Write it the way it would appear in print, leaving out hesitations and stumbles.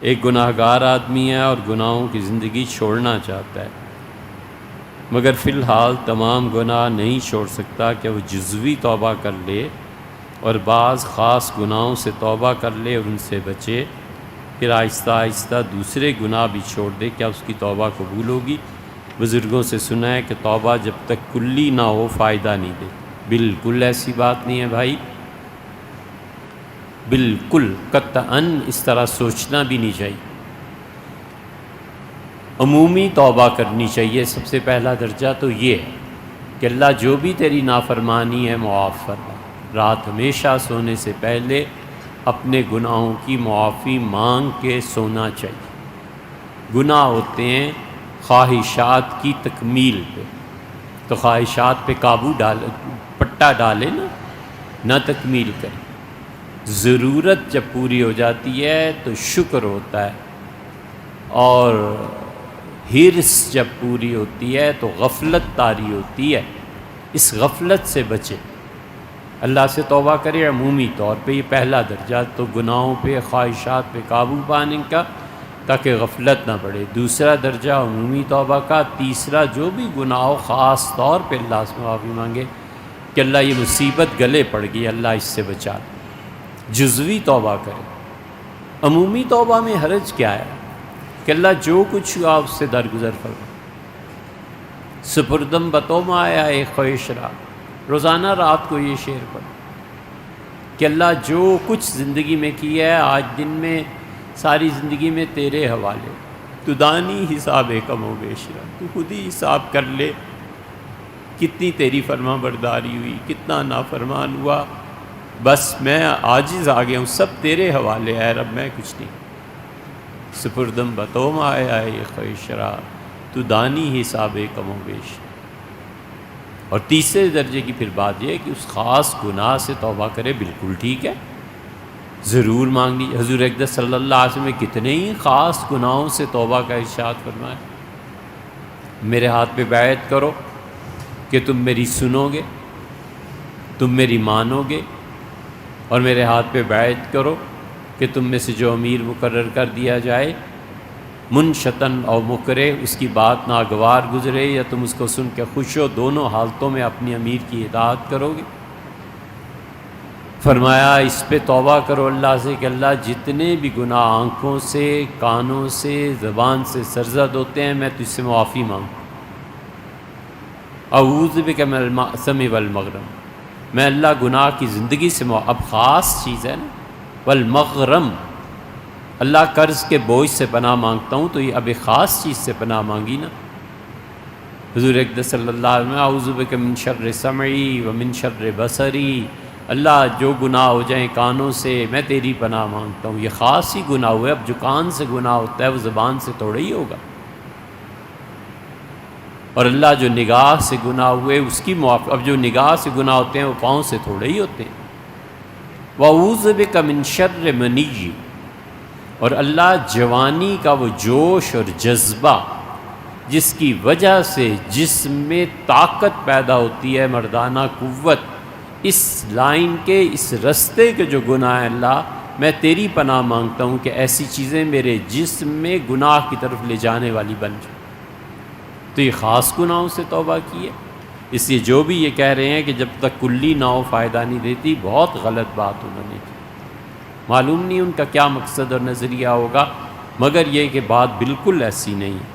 ایک گناہ گار آدمی ہے اور گناہوں کی زندگی چھوڑنا چاہتا ہے، مگر فی الحال تمام گناہ نہیں چھوڑ سکتا کہ وہ جزوی توبہ کر لے اور بعض خاص گناہوں سے توبہ کر لے اور ان سے بچے، پھر آہستہ آہستہ دوسرے گناہ بھی چھوڑ دے، کیا اس کی توبہ قبول ہوگی؟ بزرگوں سے سنا ہے کہ توبہ جب تک کلی نہ ہو فائدہ نہیں دے۔ بالکل ایسی بات نہیں ہے بھائی، بالکل قطعاً اس طرح سوچنا بھی نہیں چاہیے۔ عمومی توبہ کرنی چاہیے۔ سب سے پہلا درجہ تو یہ ہے کہ اللہ جو بھی تیری نافرمانی ہے معاف فرما۔ رات ہمیشہ سونے سے پہلے اپنے گناہوں کی معافی مانگ کے سونا چاہیے۔ گناہ ہوتے ہیں خواہشات کی تکمیل پہ، تو خواہشات پہ قابو ڈالے، پٹا ڈالے نہ تکمیل کرے۔ ضرورت جب پوری ہو جاتی ہے تو شکر ہوتا ہے، اور حرص جب پوری ہوتی ہے تو غفلت طاری ہوتی ہے۔ اس غفلت سے بچے، اللہ سے توبہ کرے عمومی طور پہ۔ یہ پہلا درجہ تو گناہوں پہ، خواہشات پہ قابو پانے کا، تاکہ غفلت نہ بڑھے۔ دوسرا درجہ عمومی توبہ کا۔ تیسرا جو بھی گناہ ہو خاص طور پہ اللہ سے معافی مانگے کہ اللہ یہ مصیبت گلے پڑ گئی، اللہ اس سے بچا لے۔ جزوی توبہ کرے۔ عمومی توبہ میں حرج کیا ہے کہ اللہ جو کچھ ہوا اس سے درگزر فرما۔ سپردم بتوما آیا ایک خواہش رات، روزانہ رات کو یہ شعر پڑھ کہ اللہ جو کچھ زندگی میں کیا ہے آج دن میں، ساری زندگی میں تیرے حوالے، تو دانی حساب کم و بیش رہا، تو خود ہی حساب کر لے کتنی تیری فرما برداری ہوئی، کتنا نافرمان ہوا، بس میں عاجز آ گیا ہوں، سب تیرے حوالے ہے رب، میں کچھ نہیں۔ سپردم بتوم آیا ہے خواہش رات، تو دانی حساب کم و بیش۔ اور تیسرے درجے کی پھر بات یہ ہے کہ اس خاص گناہ سے توبہ کرے، بالکل ٹھیک ہے، ضرور مانگنی۔ حضور اقدس صلی اللہ علیہ وسلم نے کتنے ہی خاص گناہوں سے توبہ کا ارشاد فرمایا۔ میرے ہاتھ پہ بیعت کرو کہ تم میری سنو گے، تم میری مانو گے، اور میرے ہاتھ پہ بیعت کرو کہ تم میں سے جو امیر مقرر کر دیا جائے، منشتن اور مکرے، اس کی بات ناگوار گزرے یا تم اس کو سن کے خوش ہو، دونوں حالتوں میں اپنی امیر کی اطاعت کرو گے۔ فرمایا اس پہ توبہ کرو اللہ سے کہ اللہ جتنے بھی گناہ آنکھوں سے، کانوں سے، زبان سے سرزد ہوتے ہیں میں تجھ سے معافی مانگوں۔ اعوذ بک من المأثم والمغرم، میں اللہ گناہ کی زندگی سے اب خاص چیز ہے نا، والمغرم، اللہ قرض کے بوجھ سے پناہ مانگتا ہوں، تو یہ اب ایک خاص چیز سے پناہ مانگی نا۔ حضور اقدس صلی اللہ علیہ وسلم، اعوذ بک من شر سمعی ومن شر بصری، اللہ جو گناہ ہو جائیں کانوں سے میں تیری پناہ مانگتا ہوں۔ یہ خاص ہی گناہ ہوئے، اب جو کان سے گناہ ہوتا ہے وہ زبان سے تھوڑا ہی ہوگا، اور اللہ جو نگاہ سے گناہ ہوئے اس کی معافی، اب جو نگاہ سے گناہ ہوتے ہیں وہ پاؤں سے تھوڑے ہی ہوتے ہیں۔ وَأَعُوذُ بِكَ مِن شَرِّ مَنِيِّ، اور اللہ جوانی کا وہ جوش اور جذبہ جس کی وجہ سے جسم میں طاقت پیدا ہوتی ہے، مردانہ قوت، اس لائن کے، اس رستے کے جو گناہ ہیں اللہ میں تیری پناہ مانگتا ہوں کہ ایسی چیزیں میرے جسم میں گناہ کی طرف لے جانے والی بن جائیں۔ تو یہ خاص گناہوں سے توبہ کی ہے۔ اس لیے جو بھی یہ کہہ رہے ہیں کہ جب تک کلی نہ ہو فائدہ نہیں دیتی، بہت غلط بات انہوں نے کی۔ معلوم نہیں ان کا کیا مقصد اور نظریہ ہوگا، مگر یہ کہ بات بالکل ایسی نہیں ہے۔